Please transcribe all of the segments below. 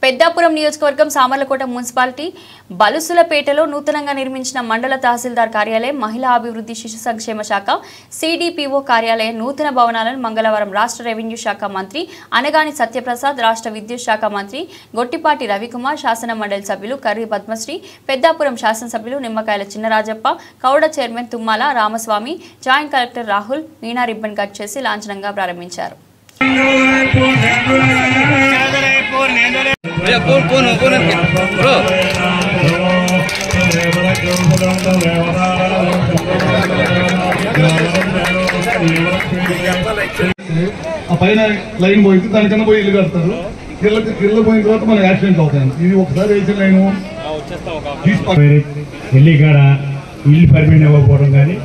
పెద్దాపురం నియోజకవర్గం సామర్లకోట మున్సిపాలిటీ బలుసులపేటలో నూతనంగా నిర్మించిన మండల తహసీల్దార్ కార్యాలయం, మహిళా అభివృద్ధి శిశు సంక్షేమ శాఖ, సిడిపిఓ కార్యాలయం నూతన భవనాలను మంగళవారం రాష్ట్ర రెవెన్యూ శాఖ మంత్రి అనగాని సత్యప్రసాద్, రాష్ట్ర విద్యుత్ శాఖ మంత్రి గొట్టిపాటి రవికుమార్, శాసన మండలి సభ్యులు కర్రి పద్మశ్రీ, పెద్దాపురం శాసనసభ్యులు నిమ్మకాయల చిన్నరాజప్ప, కౌడ chairman Thummala Ramaswamy, joint collector Rahul Meena ribbon cut చేసి లాంఛనంగా ప్రారంభించారు. పైన లైన్ పోయింది, దానికన్నా పోయి ఇల్లు కడతారు. ఇల్లు పోయిన తర్వాత మనకి యాక్సిడెంట్ అవుతాయి. ఇది ఒకసారి వేసిన లైన్ ఢిల్లీ కాడ ఇల్లు పర్మిట్ ఇవ్వకపోవడం కానీ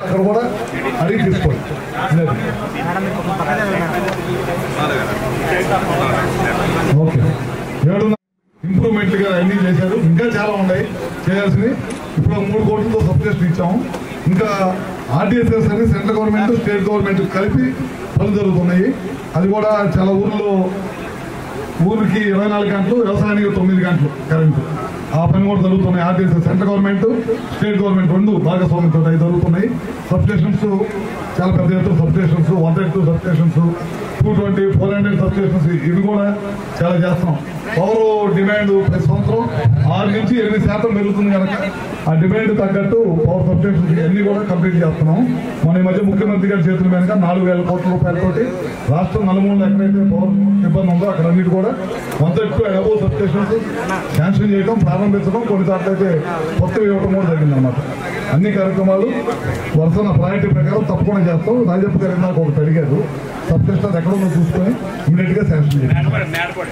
అక్కడ కూడా అడిగి తీసుకోండి. ఓకే, ఇంప్రూవ్మెంట్లుగా అన్నీ చేశారు. ఇంకా చాలా ఉన్నాయి చేయాల్సినవి. ఇప్పుడు 3 కోట్లతో సబ్సిడీ ఇచ్చాము. ఇంకా ఆర్టీఎస్ఎస్ అని సెంట్రల్ గవర్నమెంట్, స్టేట్ గవర్నమెంట్ కలిపి పనులు జరుగుతున్నాయి. అది కూడా చాలా ఊరికి 24 గంటలు, వ్యవసాయానికి 9 గంటలు కరెంటు. ఆ పని కూడా జరుగుతున్నాయి. RTSS central government, state government 2 భాగస్వామ్యంతో అవి జరుగుతున్నాయి. సబ్స్టేషన్స్ చాలా పెద్ద ఎత్తున సబ్స్టేషన్స్, 132 సబ్స్టేషన్స్, 220, 400 సబ్స్టేషన్స్, ఇవి కూడా చాలా చేస్తున్నాం. పవర్ డిమాండ్ ప్రతి సంవత్సరం 6 నుంచి 8% పెరుగుతుంది కనుక ఆ డిమాండ్ తగ్గట్టు పవర్ సబ్స్టేషన్స్ అన్ని కూడా కంప్లీట్ చేస్తున్నాం. మన ఈ మధ్య ముఖ్యమంత్రి గారి చేతుల మీదుగా 4,000 కోట్ల రూపాయలతోటి రాష్ట్రం నలుమూలలో ఎక్కడైతే పవర్ ఇబ్బంది ఉందో అక్కడ అన్నిటి కూడా 132 అబోవ్ సబ్స్టేషన్స్ శాంక్షన్ చేయడం, ప్రారంభించడం, కొన్ని చోట్ల అయితే కొత్తగా ఇవ్వడం కూడా జరిగిందన్నమాట. అన్ని కార్యక్రమాలు వరుసన ప్రయారిటీ ప్రకారం తప్పకుండా చేస్తాం. రాజప్ప గారు నాకు ఒకటి అడిగారు, సబ్స్టేషన్ ఎక్కడ ఉందో చూసుకొని ఇమీడియట్ గా శాంక్షన్ చేయాలి.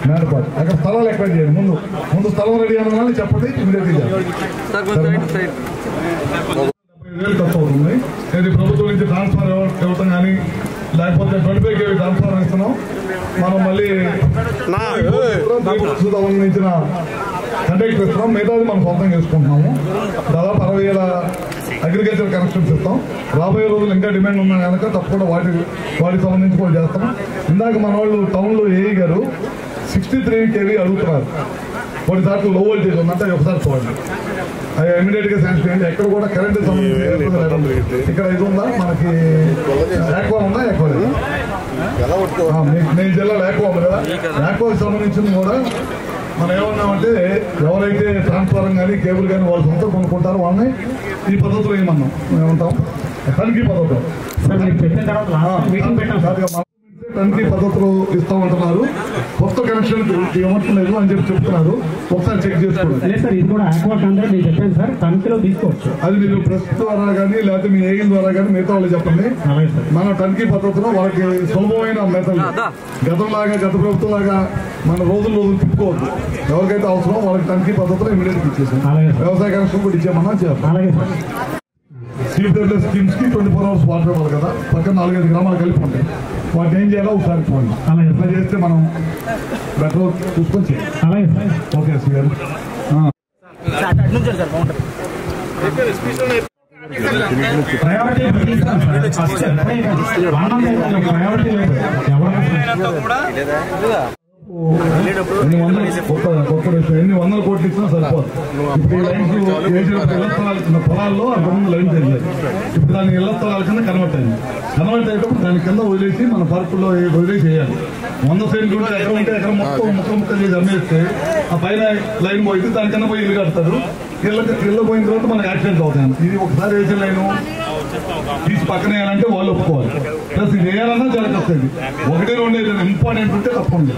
మేడపాటు అక్కడ స్థలాలు ఎక్కడ చేయాలి, ముందు స్థలం రెడీ అవ్వాలని చెప్పండి, ఇమీడియట్ గా చేయాలి. 75,000 ఖర్చు అవుతుంది. ఇది ప్రభుత్వం నుంచి ట్రాన్స్ఫర్ ఇవ్వటం కానీ, లేకపోతే 25 KV ట్రాన్స్ఫర్ ఇస్తున్నాం. మనం మళ్ళీ సంబంధించిన కండక్టర్ ఇస్తున్నాం. మిగతాది మనం సొంతం చేసుకుంటున్నాము. దాదాపు 60,000 అగ్రికల్చర్ కనెక్షన్స్ ఇస్తాం. రాబోయే రోజులు ఇంకా డిమాండ్ ఉన్నా కనుక తప్పకుండా వాటికి సంబంధించి కూడా చేస్తాం. ఇందాక మన వాళ్ళు టౌన్లో ఏఈ గారు 63 KV అడుగుతున్నారు. కొన్నిసార్లు లో వోల్టేజ్ ఉందంటే ఒకసారి చూడండి, అది ఇమీడియట్ గా శాంక్షన్ చేయండి. ఎక్కడ కూడా కరెంట్ సంబంధించి ఇక్కడ ఇది ఉందా, మనకి యాక్వా ఉందా, యాక్వా లేదా, మీ జిల్లాలో యాక్వా ఉంది కదా, యాక్వాకి సంబంధించింది కూడా మనం ఏమన్నామంటే ఎవరైతే ట్రాన్స్ఫారం కానీ కేబుల్ కానీ వాళ్ళు సొంతం కొనుక్కుంటారో వాళ్ళని ఈ పద్ధతిలో ఏమన్నాం, ఏమంటాం తనిఖీ పద్ధతిలో తనిఖీ పద్ధతిలో ఇస్తామంటున్నారు. కొత్త కనెక్షన్ ఇవ్వట్లేదు అని చెప్తున్నారు. ఒకసారి చెక్ చేసుకోండి. అది మీరు ప్రెస్ ద్వారా కానీ లేకపోతే మీ ఏఈల ద్వారా కానీ మిగతా వాళ్ళు చెప్పండి. మన తనిఖీ పద్ధతిలో వాళ్ళకి సులభమైన మెథడ్, గత ప్రభుత్వం లాగా మన రోజులు తిప్పుకోవద్దు. ఎవరికైతే అవసరం వాళ్ళకి తనిఖీ పద్ధతిలో ఇమీడియట్ ఇచ్చేసాం. వ్యవసాయ కనెక్షన్ కూడా ఇచ్చామన్నా చేస్తాం. సీపీడబ్ల్యూ స్కీమ్స్ కి 24 hours వాటర్ ఇవ్వాలి కదా, పక్కన 4-5 గ్రామాలు కలిపి ఉంటాయి. వాటిని ఏం చేయాలో ఒకసారి పోండి. ఎట్లా చేస్తే మనం బెటర్ చూసుకొని చేయాలి. Okay sir. ఎన్ని 100 కోట్లు ఇచ్చినా సరిపోదు. ఇప్పుడు ఈ లైన్స్ వేసినప్పుడు ఇళ్ల స్థలాలు పొలాల్లో అంతకుముందు లైన్ తెలియదు. ఇప్పుడు దానికి ఇళ్ల స్థలాల కింద కన్వర్ట్ అయింది. కన్వర్ట్ అయ్యేటప్పుడు దాని కింద వదిలేసి మన పార్కుల్లో వదిలేసి వేయాలి. 100 సెంట్లు ఉంటే ఎక్కడ ఉంటే ఎక్కడ మొత్తం ముక్క చేసి అమ్మేస్తే ఆ పైన లైన్ పోయింది, దానికన్నా పోయి ఇల్లు కడతారు. ఇళ్ళ పోయిన తర్వాత మనకు యాక్సిడెంట్ అవుతాయి. ఇది ఒకసారి వేసిన లైను తీసి పక్కన వేయాలంటే వాళ్ళు ఒప్పుకోవాలి. ప్లస్ ఇది వేయాలన్నా జరగస్తుంది. 1-2 ఇంపార్టెంట్ ఉంటే తప్పకుండా